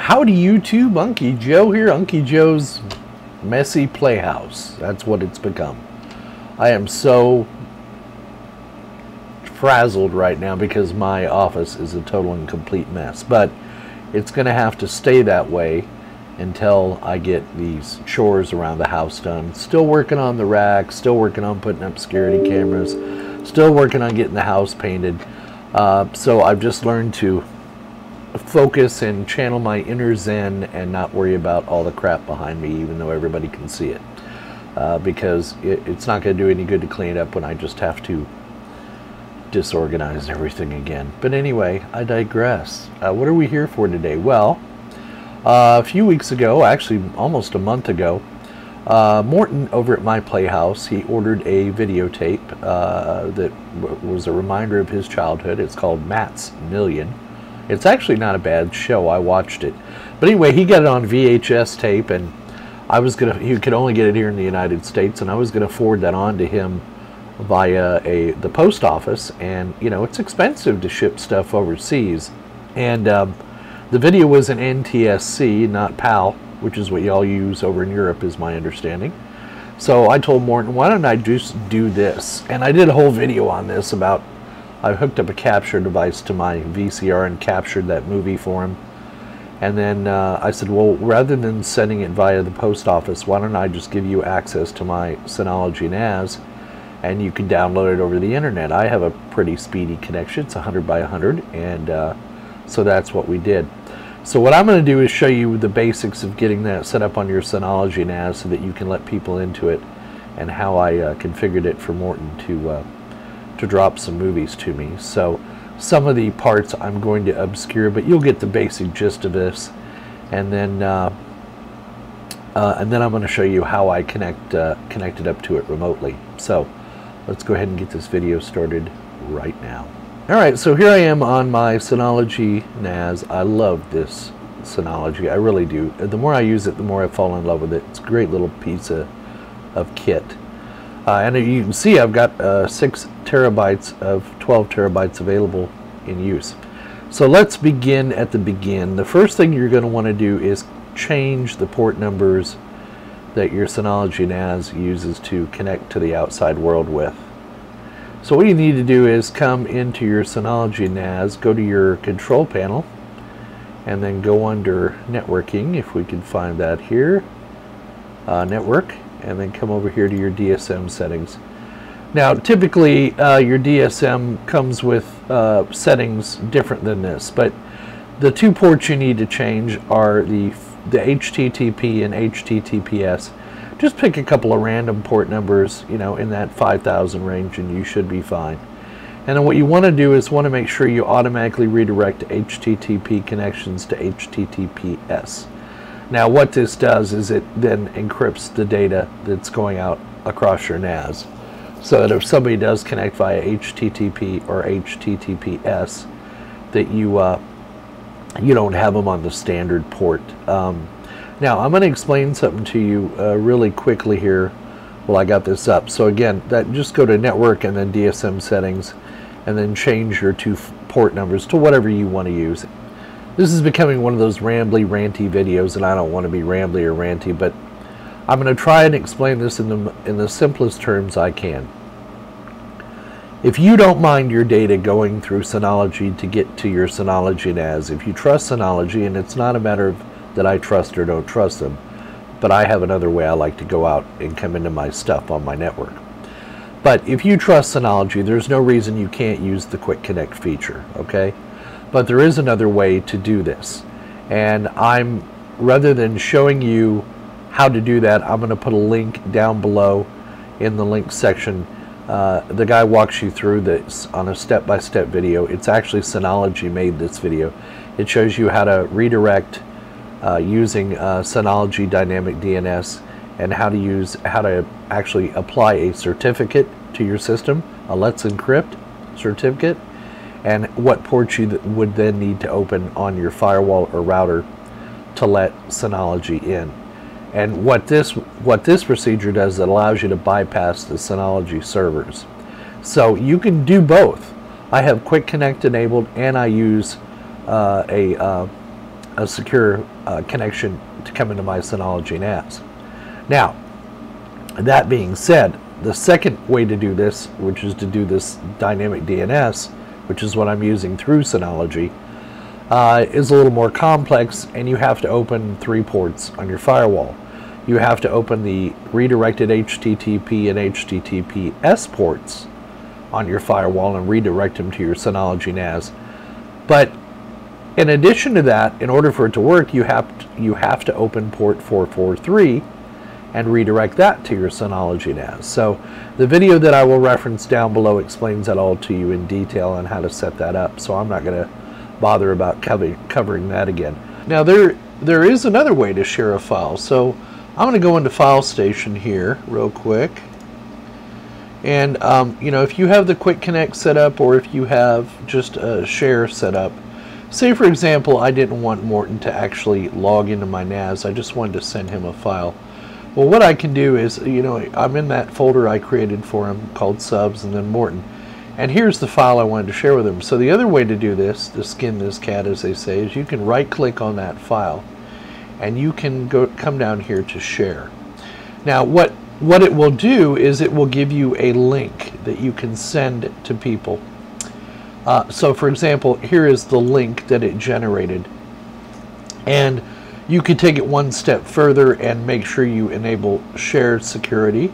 Howdy YouTube, Unky Joe here, Unky Joe's Messy Playhouse. That's what it's become. I am so frazzled right now because my office is a total and complete mess, but it's going to have to stay that way until I get these chores around the house done. Still working on the rack, still working on putting up security cameras, still working on getting the house painted. So I've just learned to focus and channel my inner zen and not worry about all the crap behind me, even though everybody can see it, because it's not going to do any good to clean it up when I just have to disorganize everything again. But anyway, I digress. What are we here for today? Well, a few weeks ago, actually almost a month ago, Morten over at my Playhouse, he ordered a videotape that was a reminder of his childhood. It's called Matt's Million. It's actually not a bad show. I watched it. But anyway, he got it on VHS tape, and he could only get it here in the United States, and I was going to forward that on to him via the post office. And you know, it's expensive to ship stuff overseas. And the video was an NTSC, not PAL, which is what y'all use over in Europe, is my understanding. So I told Morten, why don't I just do this? And I did a whole video on this about, I hooked up a capture device to my VCR and captured that movie for him. And then I said, well, rather than sending it via the post office, why don't I just give you access to my Synology NAS, and you can download it over the internet. I have a pretty speedy connection. It's 100 by 100, and so that's what we did. So what I'm going to do is show you the basics of getting that set up on your Synology NAS so that you can let people into it, and how I configured it for Morten to drop some movies to me. So some of the parts I'm going to obscure, but you'll get the basic gist of this. And then I'm going to show you how I connected up to it remotely. So let's go ahead and get this video started right now. Alright, so here I am on my Synology NAS. I love this Synology, I really do. The more I use it, the more I fall in love with it. It's a great little piece of kit. And you can see I've got 6 terabytes of 12 terabytes available in use. So let's begin at the begin. The first thing you're going to want to do is change the port numbers that your Synology NAS uses to connect to the outside world with. So what you need to do is come into your Synology NAS, go to your control panel, and then go under networking, if we can find that here, network, and then come over here to your DSM settings. Now typically your DSM comes with settings different than this, but the 2 ports you need to change are the HTTP and HTTPS. Just pick a couple of random port numbers, you know, in that 5,000 range, and you should be fine. And then what you want to do is want to make sure you automatically redirect HTTP connections to HTTPS. Now what this does is it then encrypts the data that's going out across your NAS, so that if somebody does connect via HTTP or HTTPS, that you don't have them on the standard port. Now I'm going to explain something to you really quickly here while I got this up. So again, just go to network and then DSM settings, and then change your 2 port numbers to whatever you want to use. This is becoming one of those rambly, ranty videos, and I don't want to be rambly or ranty, but I'm going to try and explain this in the simplest terms I can. If you don't mind your data going through Synology to get to your Synology NAS, if you trust Synology, and it's not a matter of that I trust or don't trust them, but I have another way I like to go out and come into my stuff on my network. But if you trust Synology, there's no reason you can't use the Quick Connect feature, okay? But there is another way to do this, and rather than showing you how to do that, I'm going to put a link down below in the link section. The guy walks you through this on a step-by-step video. It's actually Synology made this video. It shows you how to redirect using Synology Dynamic DNS, and how to actually apply a certificate to your system, a Let's Encrypt certificate, and what ports you would then need to open on your firewall or router to let Synology in. And what this procedure does, it allows you to bypass the Synology servers. So you can do both. I have Quick Connect enabled, and I use a a secure connection to come into my Synology NAS. Now, that being said, the second way to do this, which is to do this dynamic DNS, which is what I'm using through Synology, is a little more complex, and you have to open 3 ports on your firewall. You have to open the redirected HTTP and HTTPS ports on your firewall and redirect them to your Synology NAS. But in addition to that, in order for it to work, you have to open port 443 and redirect that to your Synology NAS. So the video that I will reference down below explains that all to you in detail on how to set that up. So I'm not going to bother about covering that again. Now there is another way to share a file. So I'm going to go into File Station here real quick. And you know, if you have the Quick Connect set up, or if you have just a share set up, say for example I didn't want Morten to actually log into my NAS, I just wanted to send him a file. Well, what I can do is, you know, I'm in that folder I created for him called subs and then Morten, and here's the file I wanted to share with him. So the other way to do this, to skin this cat as they say, is you can right click on that file and you can come down here to share. Now what it will do is it will give you a link that you can send to people. So for example, here is the link that it generated, and you could take it one step further and make sure you enable shared security,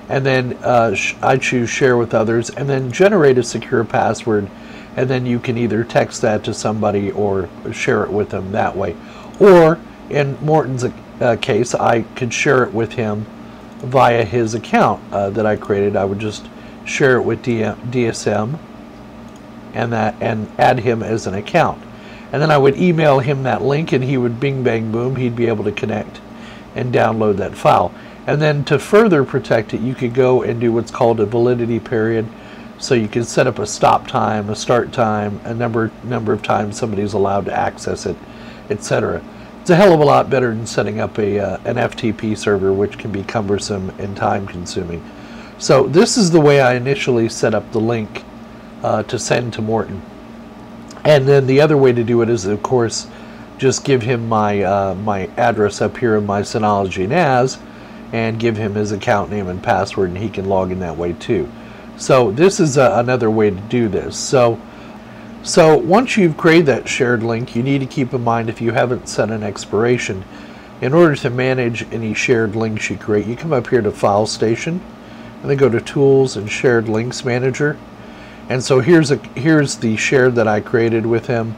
and then I choose share with others, and then generate a secure password, and then you can either text that to somebody or share it with them that way. Or in Morten's case, I could share it with him via his account that I created. I would just share it with DSM and add him as an account. And then I would email him that link, and he would bing bang boom, he'd be able to connect and download that file. And then to further protect it, you could go and do what's called a validity period. So you can set up a stop time, a start time, a number of times somebody's allowed to access it, etc. It's a hell of a lot better than setting up an FTP server, which can be cumbersome and time consuming. So this is the way I initially set up the link to send to Morten. And then the other way to do it is, of course, just give him my my address up here in my Synology NAS, and give him his account name and password, and he can log in that way too. So this is another way to do this. So once you've created that shared link, you need to keep in mind, if you haven't set an expiration, in order to manage any shared links you create, you come up here to File Station, and then go to Tools and Shared Links Manager. And so here's the share that I created with him.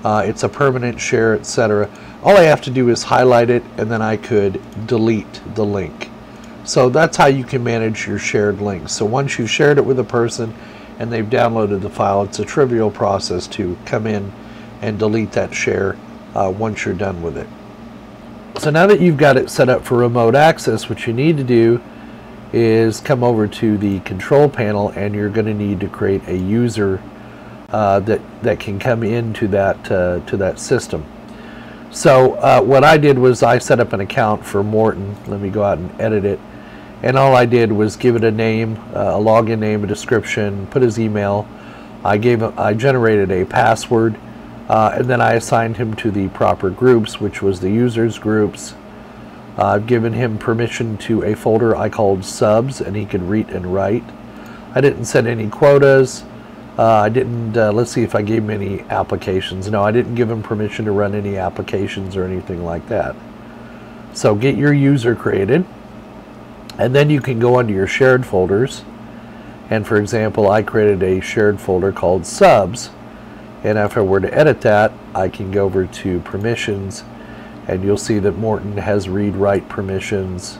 It's a permanent share, etc. All I have to do is highlight it, and then I could delete the link. So that's how you can manage your shared links. So once you've shared it with a person and they've downloaded the file, it's a trivial process to come in and delete that share once you're done with it. So now that you've got it set up for remote access, what you need to do is come over to the control panel, and you're going to need to create a user that can come into that system. So what I did was I set up an account for Morten. Let me go out and edit it, and all I did was give it a name, a login name, a description, put his email. I generated a password, and then I assigned him to the proper groups, which was the users groups. I've given him permission to a folder I called subs, and he could read and write. I didn't set any quotas. I didn't, let's see if I gave him any applications. No, I didn't give him permission to run any applications or anything like that. So get your user created, and then you can go under your shared folders. And for example, I created a shared folder called subs, and if I were to edit that, I can go over to permissions, and you'll see that Morten has read-write permissions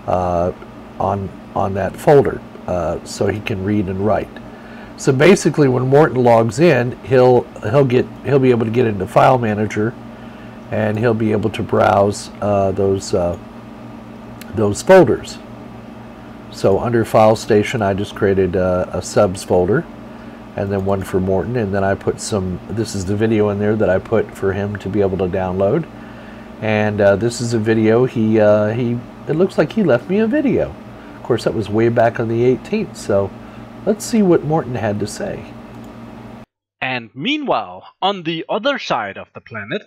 on that folder, so he can read and write. So basically, when Morten logs in, he'll be able to get into File Manager, and he'll be able to browse those folders. So under File Station, I just created a subs folder, and then one for Morten, and then I put this is the video in there that I put for him to be able to download. And this is a video. It looks like he left me a video. Of course, that was way back on the 18th. So let's see what Morten had to say. And meanwhile, on the other side of the planet,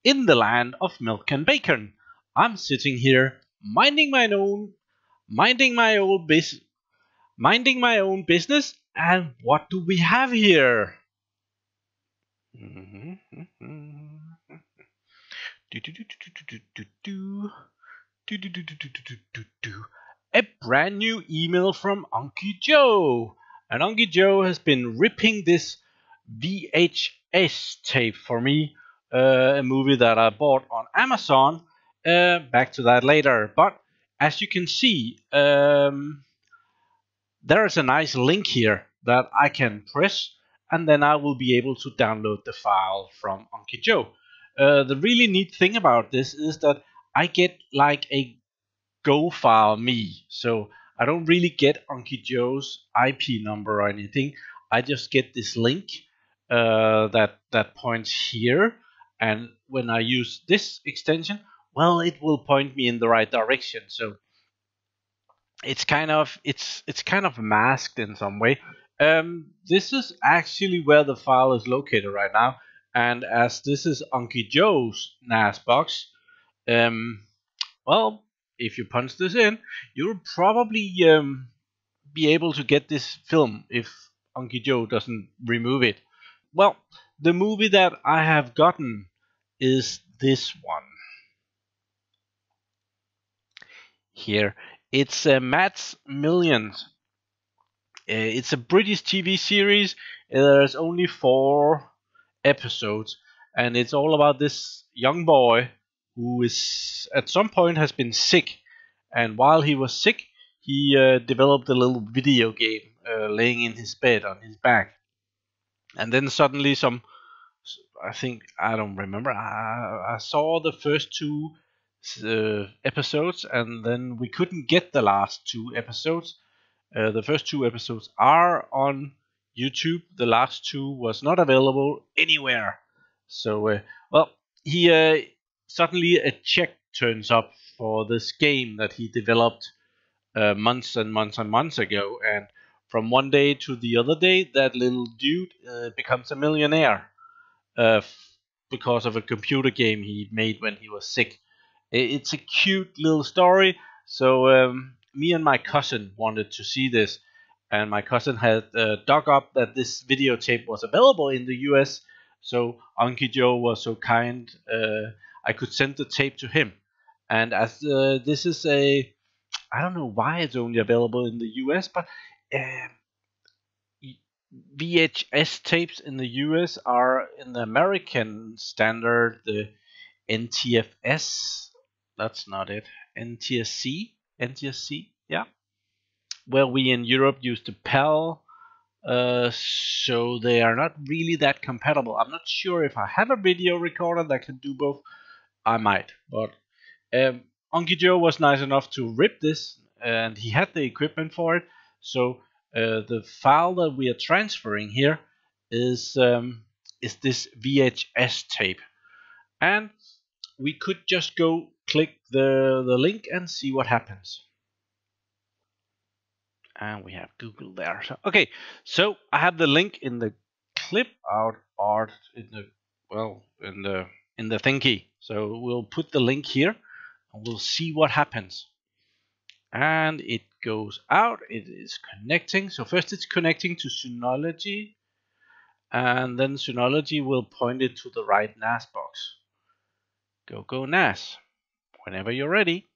in the land of milk and bacon. I'm sitting here minding my own business, and what do we have here? A brand new email from Unky Joe. And Unky Joe has been ripping this VHS tape for me, a movie that I bought on Amazon. Back to that later. But as you can see, there is a nice link here that I can press, and then I will be able to download the file from Unky Joe. The really neat thing about this is that I get like a Go file me, so I don't really get Unky Joe's IP number or anything. I just get this link that points here, and when I use this extension, well, it will point me in the right direction. So it's kind of masked in some way. This is actually where the file is located right now, and as this is Unky Joe's NAS box, well, if you punch this in, you'll probably be able to get this film if Unky Joe doesn't remove it. Well, the movie that I have gotten is this one here. It's Matt's Millions. It's a British TV series. There's only 4 episodes, and it's all about this young boy who is at some point has been sick, and while he was sick, he developed a little video game laying in his bed on his back, and then suddenly I don't remember. I saw the first 2 episodes, and then we couldn't get the last 2 episodes. The first 2 episodes are on YouTube. The last 2 was not available anywhere. So, well, he suddenly a check turns up for this game that he developed months and months and months ago, and from one day to the other day, that little dude becomes a millionaire uh, because of a computer game he made when he was sick. It's a cute little story. So me and my cousin wanted to see this, and my cousin had dug up that this videotape was available in the U.S. So Unky Joe was so kind, I could send the tape to him. And as this is I don't know why it's only available in the U.S., but uh, VHS tapes in the US are in the American standard, the NTFS. That's not it. NTSC? NTSC? Yeah. Where we in Europe use the PAL. So they are not really that compatible. I'm not sure if I have a video recorder that can do both. I might, but Unky Joe was nice enough to rip this, and he had the equipment for it. So the file that we are transferring here is this VHS tape, and we could just go click the link and see what happens. And we have Google there. So, okay, so I have the link in the clip art in the in the thingy. So we'll put the link here, and we'll see what happens. And it goes out. It is connecting. So first it's connecting to Synology, and then Synology will point it to the right NAS box. Go NAS whenever you're ready.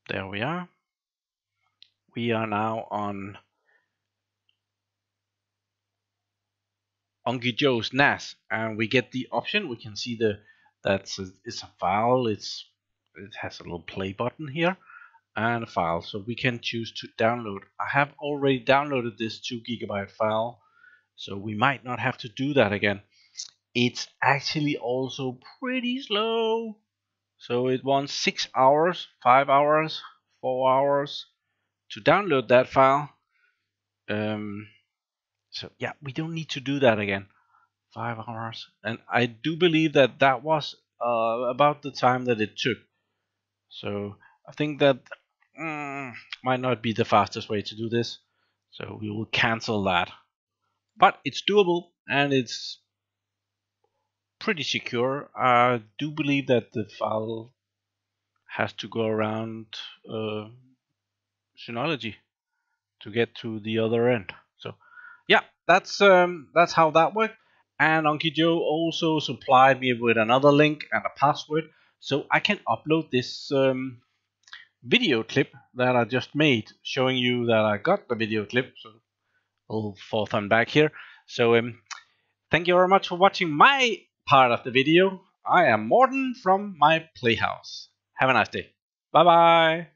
There we are. We are now on Unky Joe's NAS, and we get the option. We can see it's a file. It has a little play button here and a file, so we can choose to download. I have already downloaded this 2 GB file, so we might not have to do that again. It's actually also pretty slow, so it wants 6 hours, 5 hours, 4 hours to download that file. So yeah, we don't need to do that again. 5 hours, and I do believe that was about the time that it took. So I think that might not be the fastest way to do this, so we will cancel that. But it's doable, and it's pretty secure. I do believe that the file has to go around Synology to get to the other end. So yeah, that's how that worked. And Unky Joe also supplied me with another link and a password, so I can upload this video clip that I just made, showing you that I got the video clip. So a little forth and back here. So thank you very much for watching my part of the video. I am Morten from my Playhouse. Have a nice day. Bye bye.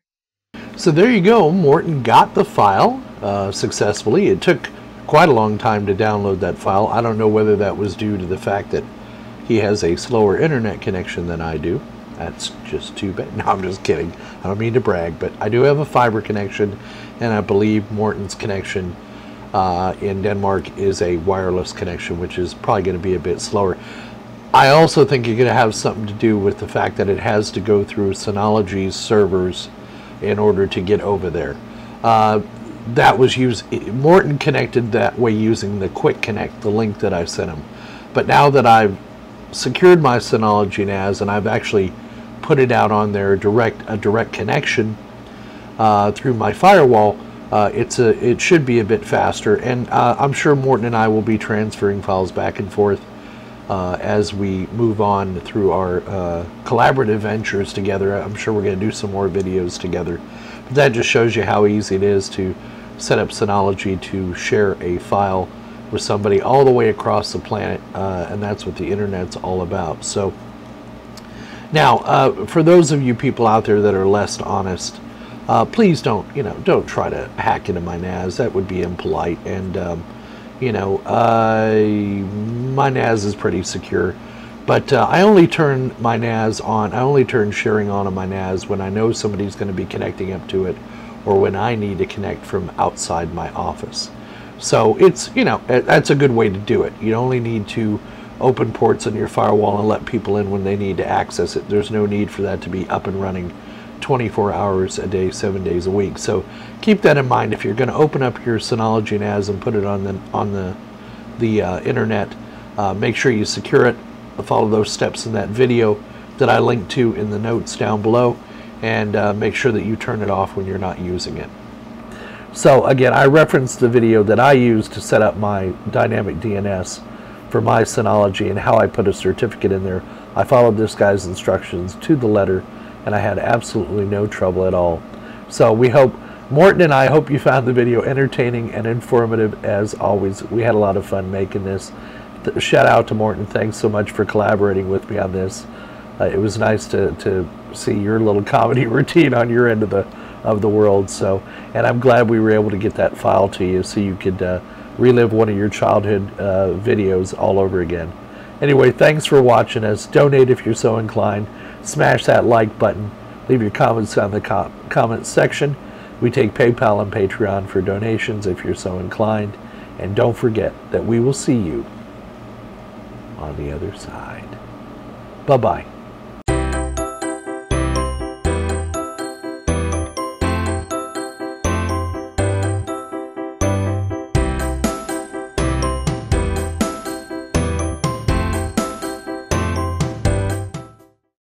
So there you go. Morten got the file successfully. It took quite a long time to download that file. I don't know whether that was due to the fact that he has a slower internet connection than I do. That's just too bad. No, I'm just kidding. I don't mean to brag, but I do have a fiber connection, and I believe Morten's connection in Denmark is a wireless connection, which is probably going to be a bit slower. I also think you're going to have something to do with the fact that it has to go through Synology's servers in order to get over there. That was Morten connected that way using the Quick Connect, the link that I sent him. But now that I've secured my Synology NAS and I've actually put it out on there, a direct connection through my firewall, it should be a bit faster. And I'm sure Morten and I will be transferring files back and forth as we move on through our collaborative ventures together. I'm sure we're going to do some more videos together. But that just shows you how easy it is to set up Synology to share a file with somebody all the way across the planet, and that's what the internet's all about. So now, for those of you people out there that are less honest, please don't try to hack into my NAS. That would be impolite. And my NAS is pretty secure, but I only turn my NAS on. I only turn sharing on my NAS when I know somebody's going to be connecting up to it, or when I need to connect from outside my office. So it's, that's a good way to do it. You only need to open ports on your firewall and let people in when they need to access it. There's no need for that to be up and running 24 hours a day, 7 days a week. So keep that in mind. If you're going to open up your Synology NAS and put it on the internet, make sure you secure it. Follow those steps in that video that I linked to in the notes down below, and make sure that you turn it off when you're not using it. So again, I referenced the video that I used to set up my dynamic DNS for my Synology and how I put a certificate in there. I followed this guy's instructions to the letter, and I had absolutely no trouble at all. So Morten and I hope you found the video entertaining and informative as always. We had a lot of fun making this. Shout out to Morten. Thanks so much for collaborating with me on this. It was nice to see your little comedy routine on your end of the world. So, and I'm glad we were able to get that file to you so you could relive one of your childhood videos all over again. Anyway, thanks for watching us. Donate if you're so inclined. Smash that like button. Leave your comments on the comment section. We take PayPal and Patreon for donations if you're so inclined. And don't forget that we will see you on the other side. Bye-bye.